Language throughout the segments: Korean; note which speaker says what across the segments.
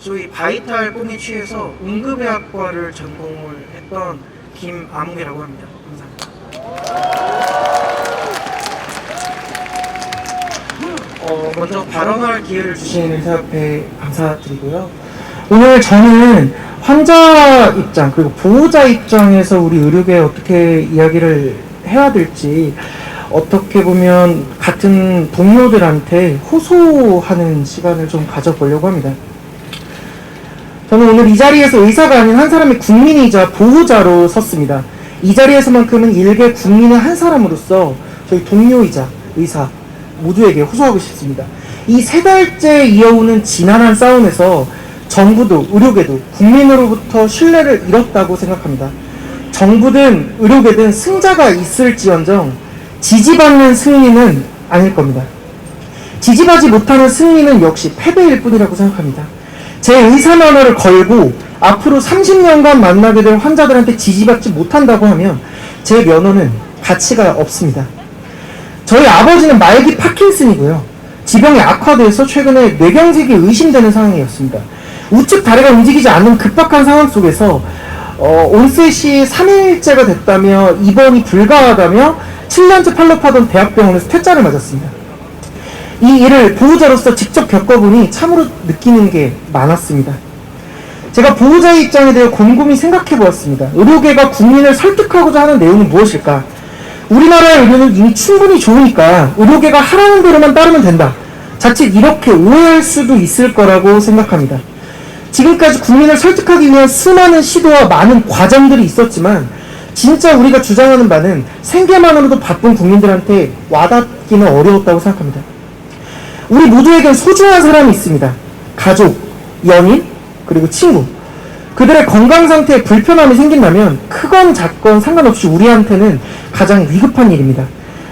Speaker 1: 소위 바이탈 뽕에 취해서 응급의학과를 전공을 했던 김아무개라고 합니다. 감사합니다. 먼저 발언할 기회를 주신 의사협회 감사드리고요. 오늘 저는 환자 입장 그리고 보호자 입장에서 우리 의료계에 어떻게 이야기를 해야 될지, 어떻게 보면 같은 동료들한테 호소하는 시간을 좀 가져보려고 합니다. 저는 오늘 이 자리에서 의사가 아닌 한 사람의 국민이자 보호자로 섰습니다. 이 자리에서만큼은 일개 국민의 한 사람으로서 저희 동료이자 의사 모두에게 호소하고 싶습니다. 이 3달째 이어오는 지난한 싸움에서 정부도 의료계도 국민으로부터 신뢰를 잃었다고 생각합니다. 정부든 의료계든 승자가 있을지언정 지지받는 승리는 아닐 겁니다. 지지받지 못하는 승리는 역시 패배일 뿐이라고 생각합니다. 제 의사 면허를 걸고 앞으로 30년간 만나게 될 환자들한테 지지받지 못한다고 하면 제 면허는 가치가 없습니다. 저희 아버지는 말기 파킨슨이고요. 지병이 악화돼서 최근에 뇌경색이 의심되는 상황이었습니다. 우측 다리가 움직이지 않는 급박한 상황 속에서 온셋이 3일째가 됐다며 입원이 불가하다며 7년째 팔로우하던 대학병원에서 퇴짜를 맞았습니다. 이 일을 보호자로서 직접 겪어보니 참으로 느끼는 게 많았습니다. 제가 보호자의 입장에 대해 곰곰이 생각해보았습니다. 의료계가 국민을 설득하고자 하는 내용은 무엇일까? 우리나라의 의료는 이미 충분히 좋으니까 의료계가 하라는 대로만 따르면 된다. 자칫 이렇게 오해할 수도 있을 거라고 생각합니다. 지금까지 국민을 설득하기 위한 수많은 시도와 많은 과정들이 있었지만 진짜 우리가 주장하는 바는 생계만으로도 바쁜 국민들한테 와닿기는 어려웠다고 생각합니다. 우리 모두에겐 소중한 사람이 있습니다. 가족, 연인, 그리고 친구. 그들의 건강 상태에 불편함이 생긴다면 크건 작건 상관없이 우리한테는 가장 위급한 일입니다.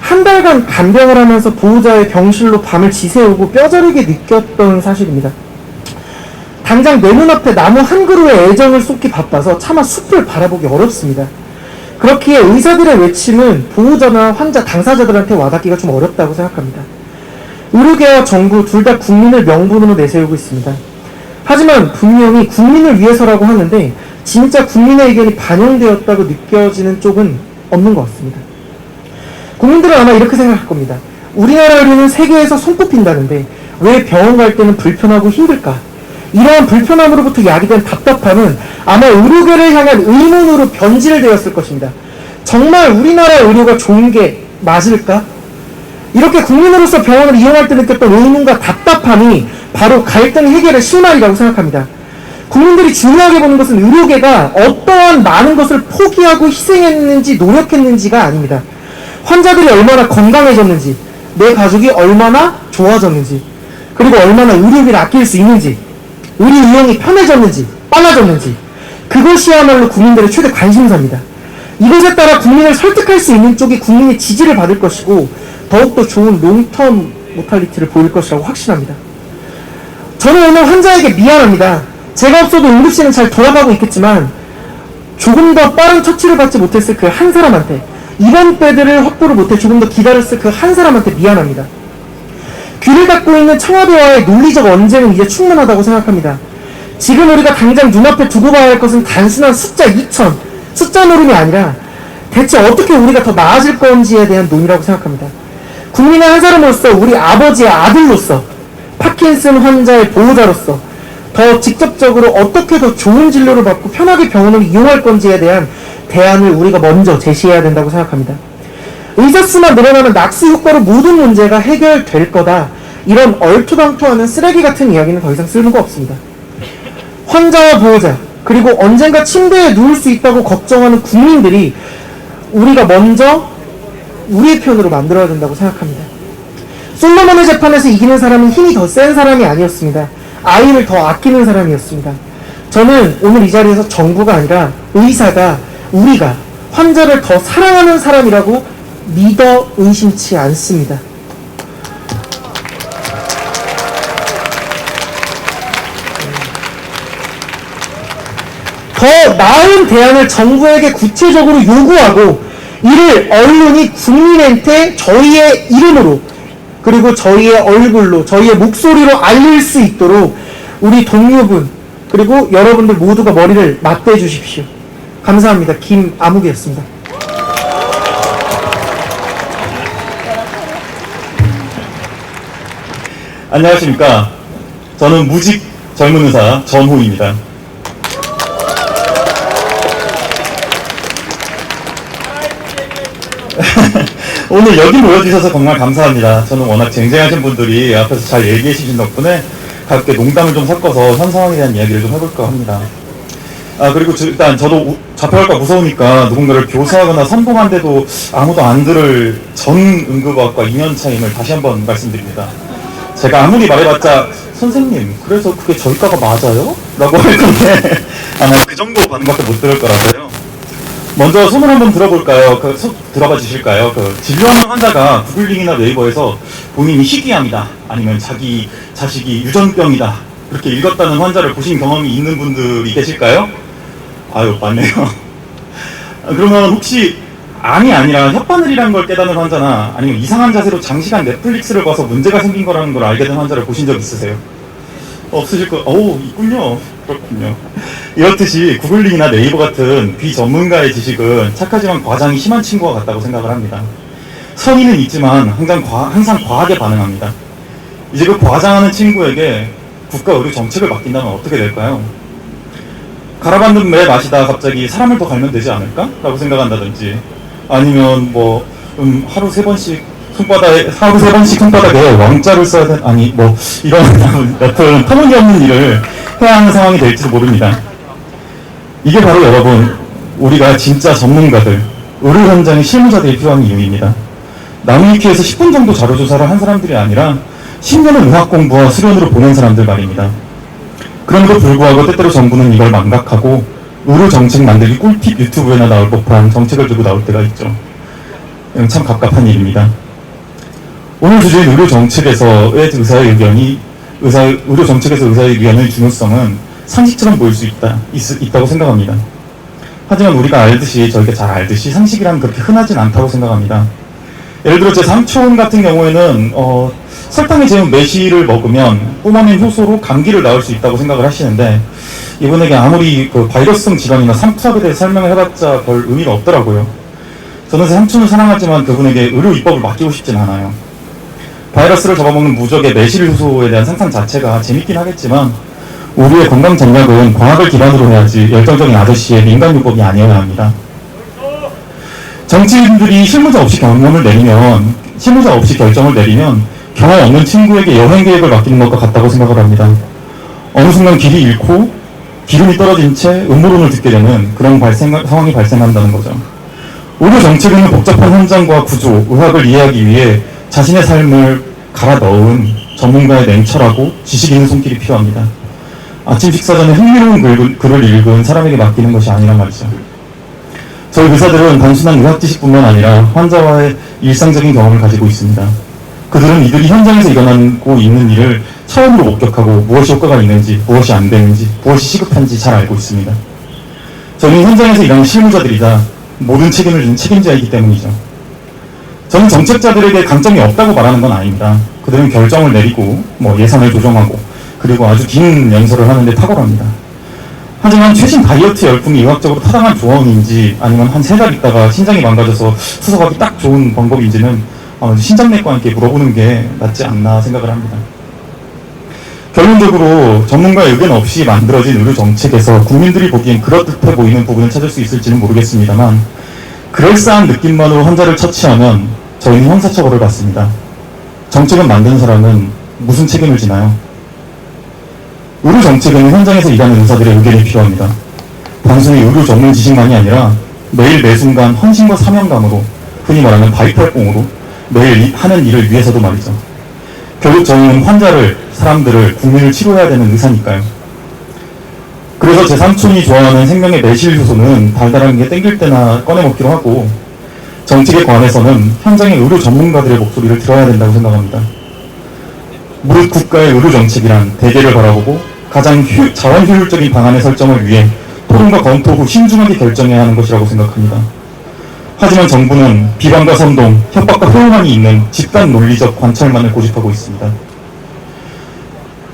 Speaker 1: 한 달간 간병을 하면서 보호자의 병실로 밤을 지새우고 뼈저리게 느꼈던 사실입니다. 당장 내 눈앞에 나무 한 그루에 애정을 쏟기 바빠서 차마 숲을 바라보기 어렵습니다. 그렇기에 의사들의 외침은 보호자나 환자 당사자들한테 와닿기가 좀 어렵다고 생각합니다. 의료계와 정부 둘 다 국민을 명분으로 내세우고 있습니다. 하지만 분명히 국민을 위해서라고 하는데 진짜 국민의 의견이 반영되었다고 느껴지는 쪽은 없는 것 같습니다. 국민들은 아마 이렇게 생각할 겁니다. 우리나라 의료는 세계에서 손꼽힌다는데 왜 병원 갈 때는 불편하고 힘들까? 이러한 불편함으로부터 야기된 답답함은 아마 의료계를 향한 의문으로 변질되었을 것입니다. 정말 우리나라 의료가 좋은 게 맞을까? 이렇게 국민으로서 병원을 이용할 때 느꼈던 의문과 답답함이 바로 갈등 해결의 실마리라고 생각합니다. 국민들이 중요하게 보는 것은 의료계가 어떠한 많은 것을 포기하고 희생했는지 노력했는지가 아닙니다. 환자들이 얼마나 건강해졌는지, 내 가족이 얼마나 좋아졌는지, 그리고 얼마나 의료비를 아낄 수 있는지, 의료 이용이 편해졌는지, 빨라졌는지, 그것이야말로 국민들의 최대 관심사입니다. 이것에 따라 국민을 설득할 수 있는 쪽이 국민의 지지를 받을 것이고 더욱더 좋은 롱텀 모탈리티를 보일 것이라고 확신합니다. 저는 오늘 환자에게 미안합니다. 제가 없어도 응급실은 잘 돌아가고 있겠지만 조금 더 빠른 처치를 받지 못했을 그 한 사람한테, 입원 배드를 확보를 못해 조금 더 기다렸을 그 한 사람한테 미안합니다. 귀를 닫고 있는 청와대와의 논리적 언쟁은 이제 충분하다고 생각합니다. 지금 우리가 당장 눈앞에 두고 봐야 할 것은 단순한 숫자 2000, 숫자 노름이 아니라 대체 어떻게 우리가 더 나아질 건지에 대한 논의라고 생각합니다. 국민의 한 사람으로서, 우리 아버지의 아들로서, 파킨슨 환자의 보호자로서 더 직접적으로 어떻게 더 좋은 진료를 받고 편하게 병원을 이용할 건지에 대한 대안을 우리가 먼저 제시해야 된다고 생각합니다. 의사 수만 늘어나면 낙수 효과로 모든 문제가 해결될 거다. 이런 얼토당토하는 쓰레기 같은 이야기는 더 이상 쓸모가 없습니다. 환자와 보호자, 그리고 언젠가 침대에 누울 수 있다고 걱정하는 국민들이 우리가 먼저 우리의 편으로 만들어야 된다고 생각합니다. 솔로몬의 재판에서 이기는 사람은 힘이 더 센 사람이 아니었습니다. 아이를 더 아끼는 사람이었습니다. 저는 오늘 이 자리에서 정부가 아니라 의사가, 우리가 환자를 더 사랑하는 사람이라고 믿어 의심치 않습니다. 더 나은 대안을 정부에게 구체적으로 요구하고 이를 언론이 국민한테 저희의 이름으로 그리고 저희의 얼굴로, 저희의 목소리로 알릴 수 있도록 우리 동료분 그리고 여러분들 모두가 머리를 맞대 주십시오. 감사합니다. 김아묵이었습니다.
Speaker 2: 안녕하십니까. 저는 무직 젊은 의사 전호입니다. 오늘 여기 모여주셔서 정말 감사합니다. 저는 워낙 쟁쟁하신 분들이 앞에서 잘 얘기해 주신 덕분에 가볍게 농담을 좀 섞어서 현 상황에 대한 이야기를 좀 해볼까 합니다. 그리고 일단 저도 잡혀갈까 무서우니까 누군가를 교사하거나 선봉한데도 아무도 안 들을 전 응급의학과 2년 차임을 다시 한번 말씀드립니다. 제가 아무리 말해봤자 선생님 그래서 그게 저희 과가 맞아요? 라고 할 건데 아마 그 정도 반응밖에 못 들을 거라서요. 먼저 손을 한번 들어볼까요? 들어봐 주실까요? 진료하는 환자가 구글링이나 네이버에서 본인이 희귀암이다 아니면 자기 자식이 유전병이다 그렇게 읽었다는 환자를 보신 경험이 있는 분들이 계실까요? 아유 맞네요. 그러면 혹시 암이 아니라 혓바늘이라는 걸 깨닫는 환자나 아니면 이상한 자세로 장시간 넷플릭스를 봐서 문제가 생긴 거라는 걸 알게 된 환자를 보신 적 있으세요? 없으실 거, 있군요. 그렇군요. 이렇듯이 구글링이나 네이버 같은 비전문가의 지식은 착하지만 과장이 심한 친구와 같다고 생각을 합니다. 선의는 있지만 항상 과하게 반응합니다. 이제 그 과장하는 친구에게 국가 의료 정책을 맡긴다면 어떻게 될까요? 갈아받는 매 마시다 갑자기 사람을 더 갈면 되지 않을까? 라고 생각한다든지 아니면 하루 세 번씩 손바닥에 왕자를 써야 이런 여튼 터무니없는 일을 해야 하는 상황이 될지도 모릅니다. 이게 바로 여러분 우리가 진짜 전문가들 의료 현장의 실무자들이 필요한 이유입니다. 나무위키에서 10분 정도 자료조사를 한 사람들이 아니라 10년의 의학 공부와 수련으로 보낸 사람들 말입니다. 그럼에도 불구하고 때때로 정부는 이걸 망각하고 의료 정책 만들기 꿀팁 유튜브에나 나올 법한 정책을 들고 나올 때가 있죠. 참 갑갑한 일입니다. 오늘 주제인 의료 정책에서의 의사의 의견의 중요성은 상식처럼 보일 수 있다고 생각합니다. 하지만 우리가 저희가 잘 알듯이 상식이란 그렇게 흔하진 않다고 생각합니다. 예를 들어 제 삼촌 같은 경우에는 설탕에 재운 매실을 먹으면 뿜어낸 효소로 감기를 나을 수 있다고 생각을 하시는데 이분에게 아무리 바이러스성 질환이나 삼투압에 대해 설명을 해봤자 별 의미가 없더라고요. 저는 제 삼촌을 사랑하지만 그분에게 의료 입법을 맡기고 싶진 않아요. 바이러스를 잡아먹는 무적의 매실 효소에 대한 상상 자체가 재밌긴 하겠지만 우리의 건강 전략은 과학을 기반으로 해야지 열정적인 아저씨의 민간요법이 아니어야 합니다. 정치인들이 실무자 없이 결정을 내리면 경험 없는 친구에게 여행 계획을 맡기는 것과 같다고 생각을 합니다. 어느 순간 길이 잃고 기름이 떨어진 채 음모론을 듣게 되는 그런 상황이 발생한다는 거죠. 의료 정책에는 복잡한 현장과 구조, 의학을 이해하기 위해 자신의 삶을 갈아 넣은 전문가의 냉철하고 지식 있는 손길이 필요합니다. 아침 식사 전에 흥미로운 글을 읽은 사람에게 맡기는 것이 아니란 말이죠. 저희 의사들은 단순한 의학 지식뿐만 아니라 환자와의 일상적인 경험을 가지고 있습니다. 그들은 이들이 현장에서 일어나고 있는 일을 처음으로 목격하고 무엇이 효과가 있는지, 무엇이 안 되는지, 무엇이 시급한지 잘 알고 있습니다. 저는 현장에서 일하는 실무자들이자 모든 책임을 지는 책임자이기 때문이죠. 저는 정책자들에게 강점이 없다고 말하는 건 아닙니다. 그들은 결정을 내리고 예산을 조정하고 그리고 아주 긴 연설을 하는데 탁월합니다. 하지만 최신 다이어트 열풍이 의학적으로 타당한 조언인지 아니면 한 3달 있다가 신장이 망가져서 수석하기 딱 좋은 방법인지는 신장내과한테 물어보는 게 낫지 않나 생각을 합니다. 결론적으로 전문가의 의견 없이 만들어진 의료 정책에서 국민들이 보기엔 그럴듯해 보이는 부분을 찾을 수 있을지는 모르겠습니다만 그럴싸한 느낌만으로 환자를 처치하면 저희는 형사처벌을 받습니다. 정책을 만든 사람은 무슨 책임을 지나요? 의료 정책에는 현장에서 일하는 의사들의 의견이 필요합니다. 단순히 의료 전문 지식만이 아니라 매일 매순간 헌신과 사명감으로 흔히 말하는 바이팔공으로 매일 하는 일을 위해서도 말이죠. 결국 저희는 사람들을, 국민을 치료해야 되는 의사니까요. 그래서 제 삼촌이 좋아하는 생명의 매실 효소는 달달한 게 땡길 때나 꺼내 먹기로 하고 정책에 관해서는 현장의 의료 전문가들의 목소리를 들어야 된다고 생각합니다. 무릇 국가의 의료 정책이란 대계를 바라보고 가장 자원 효율적인 방안의 설정을 위해 토론과 검토 후 신중하게 결정해야 하는 것이라고 생각합니다. 하지만 정부는 비방과 선동, 협박과 호응만이 있는 집단 논리적 관찰만을 고집하고 있습니다.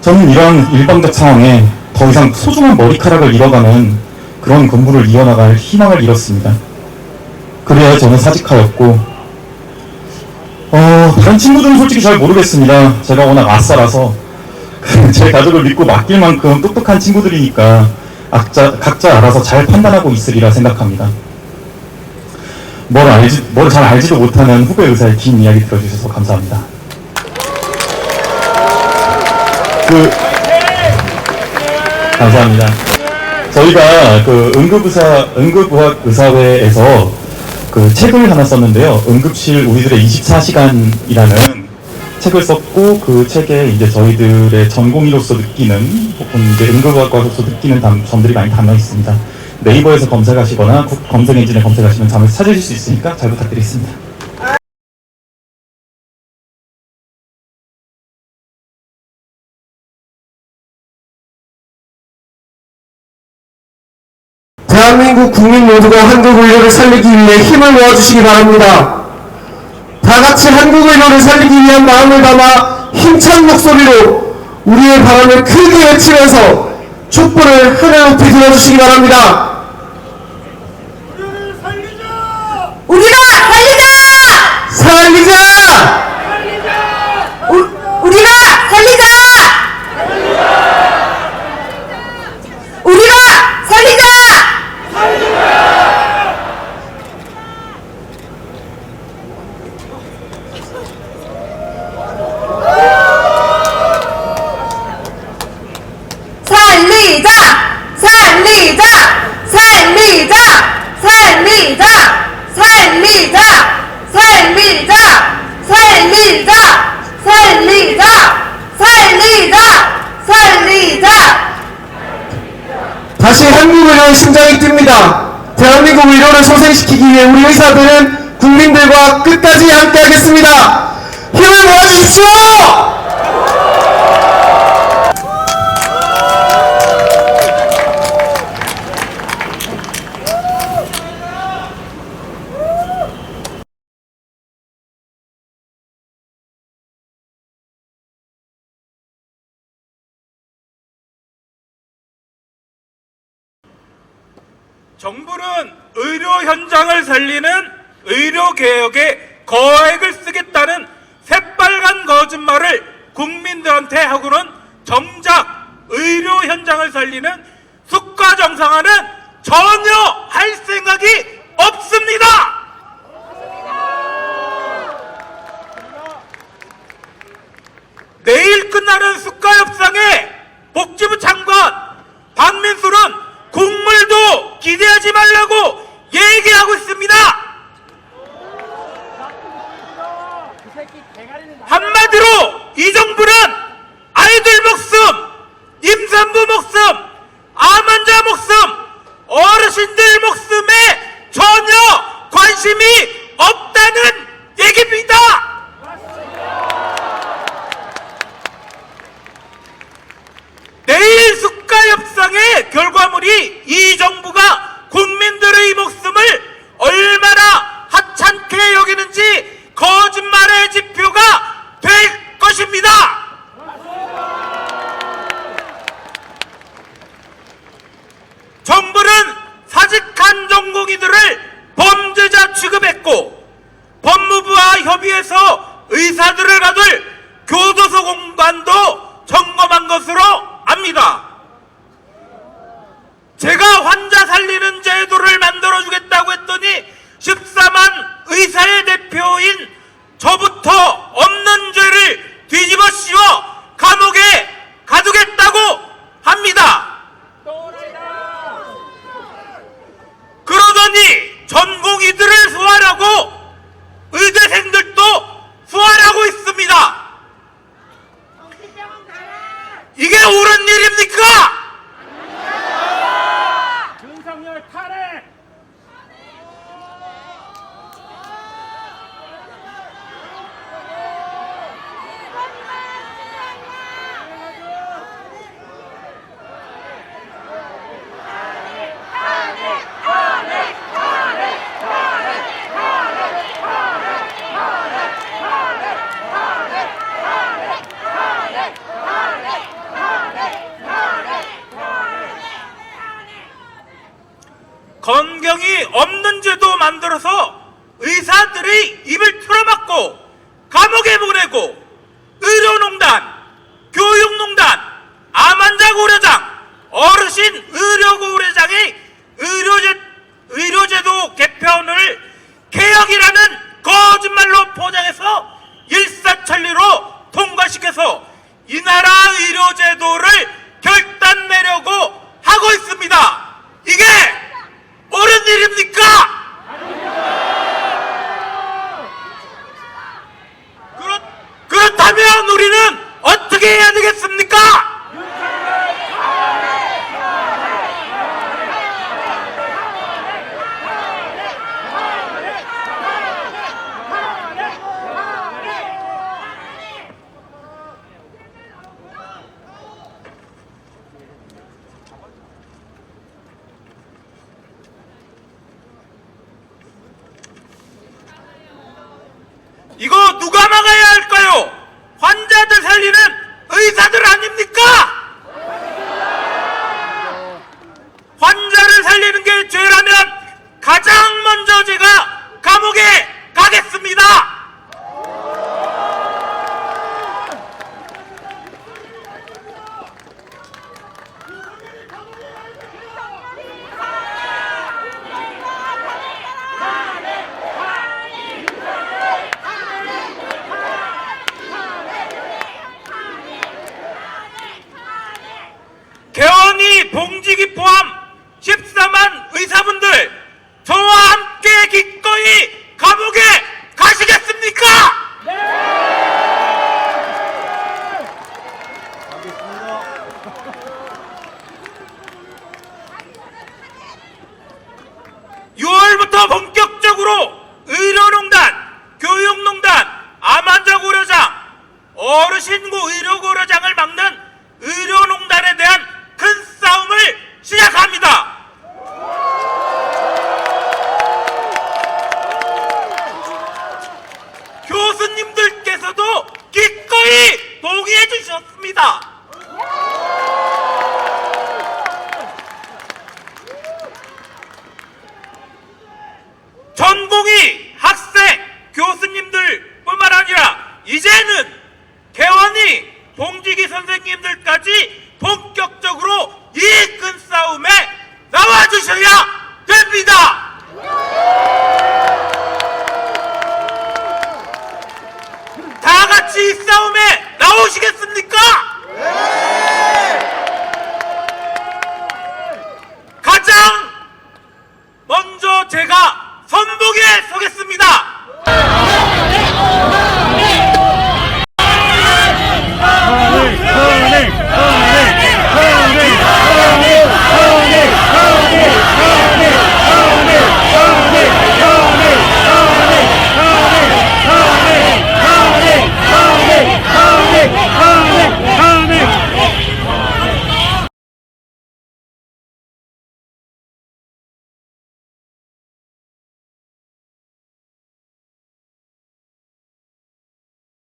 Speaker 2: 저는 이러한 일방적 상황에 더 이상 소중한 머리카락을 잃어가는 그런 건물을 이어나갈 희망을 잃었습니다. 그래야 저는 사직하였고, 다른 친구들은 솔직히 잘 모르겠습니다. 제가 워낙 아싸라서 제 가족을 믿고 맡길 만큼 똑똑한 친구들이니까 각자 알아서 잘 판단하고 있으리라 생각합니다. 뭘 잘 알지도 못하는 후배 의사의 긴 이야기 들어주셔서 감사합니다. 감사합니다. 저희가 응급의학 의사회에서 책을 하나 썼는데요. 응급실 우리들의 24시간이라는 책을 썼고, 그 책에 이제 저희들의 전공의로서 느끼는, 혹은 이제 응급의학과로서 느끼는 점들이 많이 담겨 있습니다. 네이버에서 검색하시거나 검색 엔진에 검색하시면 찾으실 수 있으니까 잘 부탁드리겠습니다.
Speaker 3: 대한민국 국민 모두가 한국의료를 살리기 위해 힘을 모아주시기 바랍니다. 다같이 한국의료를 살리기 위한 마음을 담아 힘찬 목소리로 우리의 바람을 크게 외치면서 촛불을 하늘 높이 들어주시기 바랍니다.
Speaker 4: 우리가 살리자!
Speaker 3: 살리자!
Speaker 4: 우리가 살리자! 우리가 살리자! 살리자! 살리자! 살리자! 살리자! 살리자! 살리자! 살리자! 살리자! 살리자! 살리자!
Speaker 3: 다시 한국의료의 심장이 뜁니다. 대한민국 의료를 소생시키기 위해 우리 의사들은 국민들과 끝까지 함께하겠습니다. 힘을 모아주십시오!
Speaker 5: 정부는 의료 현장을 살리는 의료개혁에 거액을 쓰겠다는 새빨간 거짓말을 국민들한테 하고는 정작 의료 현장을 살리는 수가 정상화는 전혀 할 생각이 없습니다. 내일 끝나는 수가 협상에 복지부 장관 박민수는 국물도 기대하지 말라고 얘기하고 있습니다. 한마디로 이 정부는 아이들 목숨, 임산부 목숨, 암 환자 목숨, 어르신들 목숨에 전혀 관심이 없다는 얘기입니다. 내일 수가 협상의 결과물이 이 정부가 국민들의 목숨을 얼마나 하찮게 여기는지 거짓말의 지표가 될 것입니다. 정부는 사직한 전공의들을 범죄자 취급했고, 법무부와 협의해서 의사들을 가둘 교도소 공간도 점검한 것으로 압니다. 제가 환자 살리는 제도를 만들어주겠다고 했더니 14만 의사의 대표인 저부터 없는 죄를 뒤집어 씌워 감옥에 가두겠다고 합니다. 그러더니 건경이 없는 죄도 만들어서 의사들의 입을 틀어막고 감옥에 보내고 의료농단, 교육농단, 암환자고려장, 어르신 의료고려장의 의료제도 개편을 개혁이라는 거짓말로 포장해서 일사천리로 통과시켜서 이 나라 의료제도를 결단 내려고 하고 있습니다. 이게 옳은 일입니까? 그렇다면 우리는 어떻게 해야 되겠습니까? 이거 누가 막아야 할까요? 환자들 살리는 의사들 아닙니까? 환자를 살리는 게 죄라면 가장 먼저 제가 감옥에 가겠습니다. 개원이 봉직이 포함 14만 의사분들 저와 함께 기꺼이 감옥에 가시겠습니까? 네. 6월부터 본격적으로 의료농단, 교육농단, 암환자고려장, 어르신고 의료고려장을 막는 의료농단에 대한 큰 싸움을 시작합니다. 교수님들께서도 기꺼이 동의해 주셨습니다. 전공의 학생, 교수님들 뿐만 아니라 이제는 개원이 봉직이 선생님들까지 본격적으로 이 큰 싸움에 나와주셔야 됩니다. 다 같이 이 싸움에 나오시겠습니까? 가장 먼저 제가